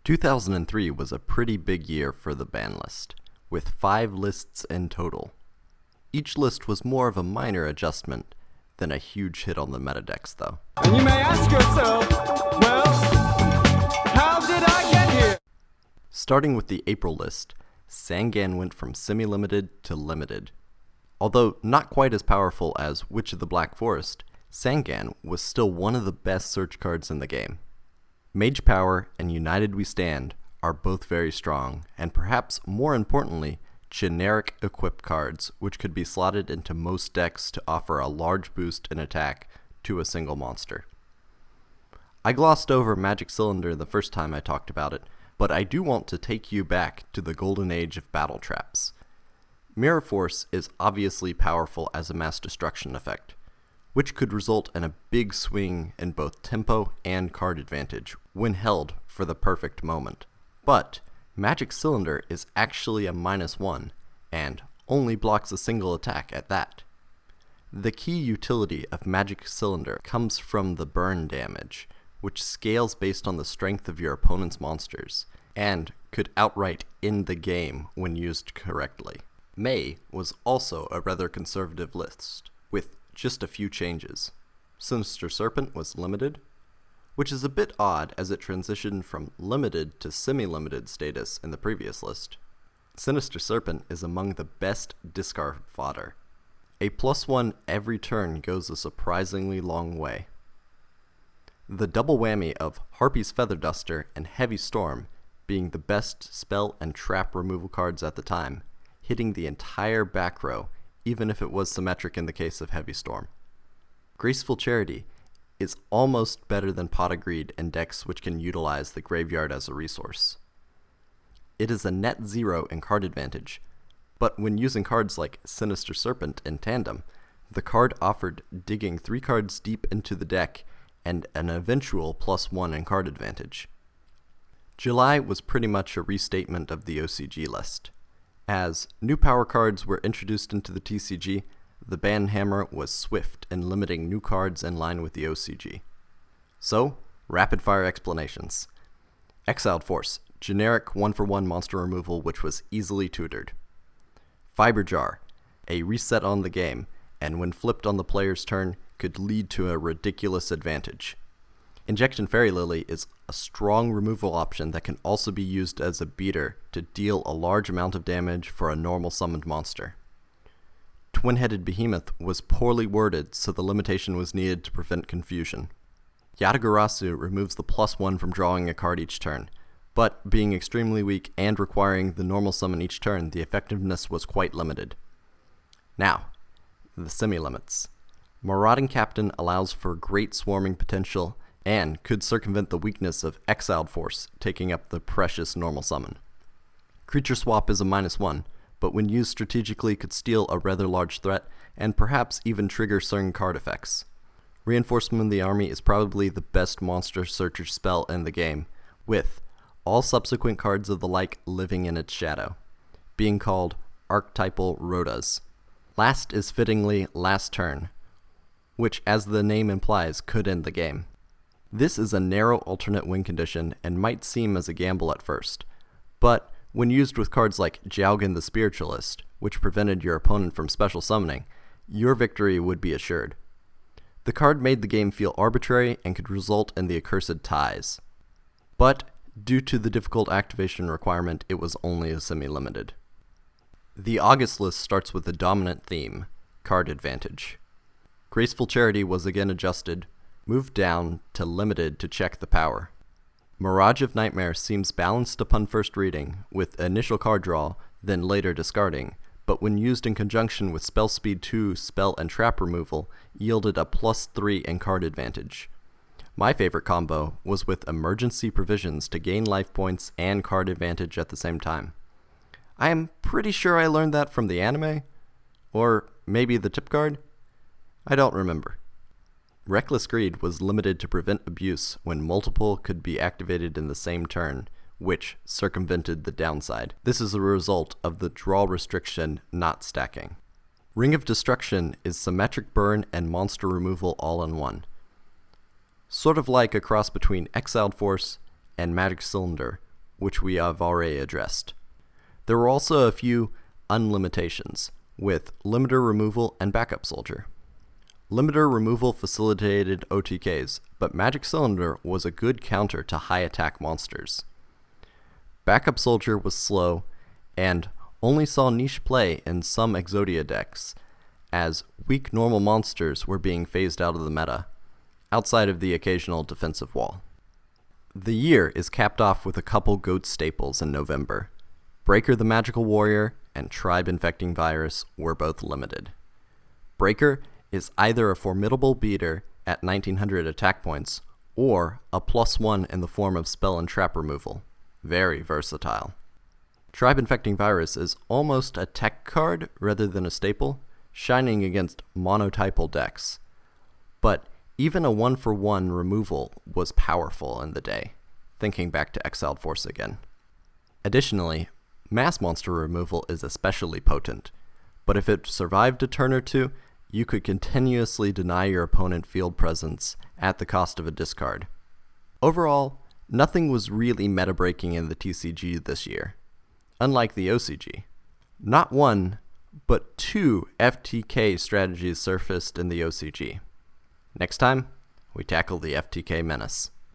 2003 was a pretty big year for the Banlist, with 5 lists in total. Each list was more of a minor adjustment than a huge hit on the meta-decks, though. And you may ask yourself, well, how did I get here? Starting with the April list, Sangan went from semi-limited to limited. Although not quite as powerful as Witch of the Black Forest, Sangan was still one of the best search cards in the game. Mage Power and United We Stand are both very strong, and perhaps more importantly, generic equipped cards which could be slotted into most decks to offer a large boost in attack to a single monster. I glossed over Magic Cylinder the first time I talked about it, but I do want to take you back to the golden age of battle traps. Mirror Force is obviously powerful as a mass destruction effect, which could result in a big swing in both tempo and card advantage when held for the perfect moment. But Magic Cylinder is actually a -1, and only blocks a single attack at that. The key utility of Magic Cylinder comes from the burn damage, which scales based on the strength of your opponent's monsters, and could outright end the game when used correctly. May was also a rather conservative list, with just a few changes. Sinister Serpent was limited, which is a bit odd as it transitioned from limited to semi-limited status in the previous list. Sinister Serpent is among the best discard fodder. A +1 every turn goes a surprisingly long way. The double whammy of Harpy's Feather Duster and Heavy Storm being the best spell and trap removal cards at the time, hitting the entire back row, even if it was symmetric in the case of Heavy Storm. Graceful Charity is almost better than Pot of Greed in decks which can utilize the graveyard as a resource. It is a net 0 in card advantage, but when using cards like Sinister Serpent in tandem, the card offered digging 3 cards deep into the deck and an eventual +1 in card advantage. July was pretty much a restatement of the OCG list. As new power cards were introduced into the TCG, the banhammer was swift in limiting new cards in line with the OCG. So, rapid-fire explanations. Exiled Force, generic 1-for-1 monster removal which was easily tutored. Fiber Jar, a reset on the game, and when flipped on the player's turn, could lead to a ridiculous advantage. Injection Fairy Lily is a strong removal option that can also be used as a beater to deal a large amount of damage for a normal summoned monster. Twin-Headed Behemoth was poorly worded, so the limitation was needed to prevent confusion. Yatagarasu removes the +1 from drawing a card each turn, but being extremely weak and requiring the normal summon each turn, the effectiveness was quite limited. Now, the semi-limits. Marauding Captain allows for great swarming potential and could circumvent the weakness of Exiled Force, taking up the precious normal summon. Creature Swap is a -1, but when used strategically could steal a rather large threat, and perhaps even trigger certain card effects. Reinforcement of the Army is probably the best monster searcher spell in the game, with all subsequent cards of the like living in its shadow, being called archetypal Rotas. Last is fittingly Last Turn, which as the name implies could end the game. This is a narrow alternate win condition and might seem as a gamble at first, but when used with cards like Jowgen the Spiritualist, which prevented your opponent from special summoning, your victory would be assured. The card made the game feel arbitrary and could result in the accursed ties. But due to the difficult activation requirement, it was only a semi-limited. The August list starts with a dominant theme, card advantage. Graceful Charity was again adjusted, moved down to limited to check the power. Mirage of Nightmare seems balanced upon first reading, with initial card draw, then later discarding, but when used in conjunction with Spell Speed 2 spell and trap removal, yielded a +3 in card advantage. My favorite combo was with Emergency Provisions to gain life points and card advantage at the same time. I am pretty sure I learned that from the anime, or maybe the tip card? I don't remember. Reckless Greed was limited to prevent abuse when multiple could be activated in the same turn, which circumvented the downside. This is a result of the draw restriction not stacking. Ring of Destruction is symmetric burn and monster removal all in one. Sort of like a cross between Exiled Force and Magic Cylinder, which we have already addressed. There were also a few unlimitations, with limiter removal and backup soldier. Limiter removal facilitated OTKs, but Magic Cylinder was a good counter to high attack monsters. Backup soldier was slow, and only saw niche play in some Exodia decks, as weak normal monsters were being phased out of the meta, outside of the occasional defensive wall. The year is capped off with a couple GOAT staples in November. Breaker the Magical Warrior and Tribe Infecting Virus were both limited. Breaker is either a formidable beater at 1900 attack points, or a +1 in the form of spell and trap removal. Very versatile. Tribe Infecting Virus is almost a tech card rather than a staple, shining against monotypal decks. But even a 1-for-1 removal was powerful in the day, thinking back to Exiled Force again. Additionally, mass monster removal is especially potent, but if it survived a turn or two, you could continuously deny your opponent field presence at the cost of a discard. Overall, nothing was really meta-breaking in the TCG this year, unlike the OCG. Not one, but 2 FTK strategies surfaced in the OCG. Next time, we tackle the FTK menace.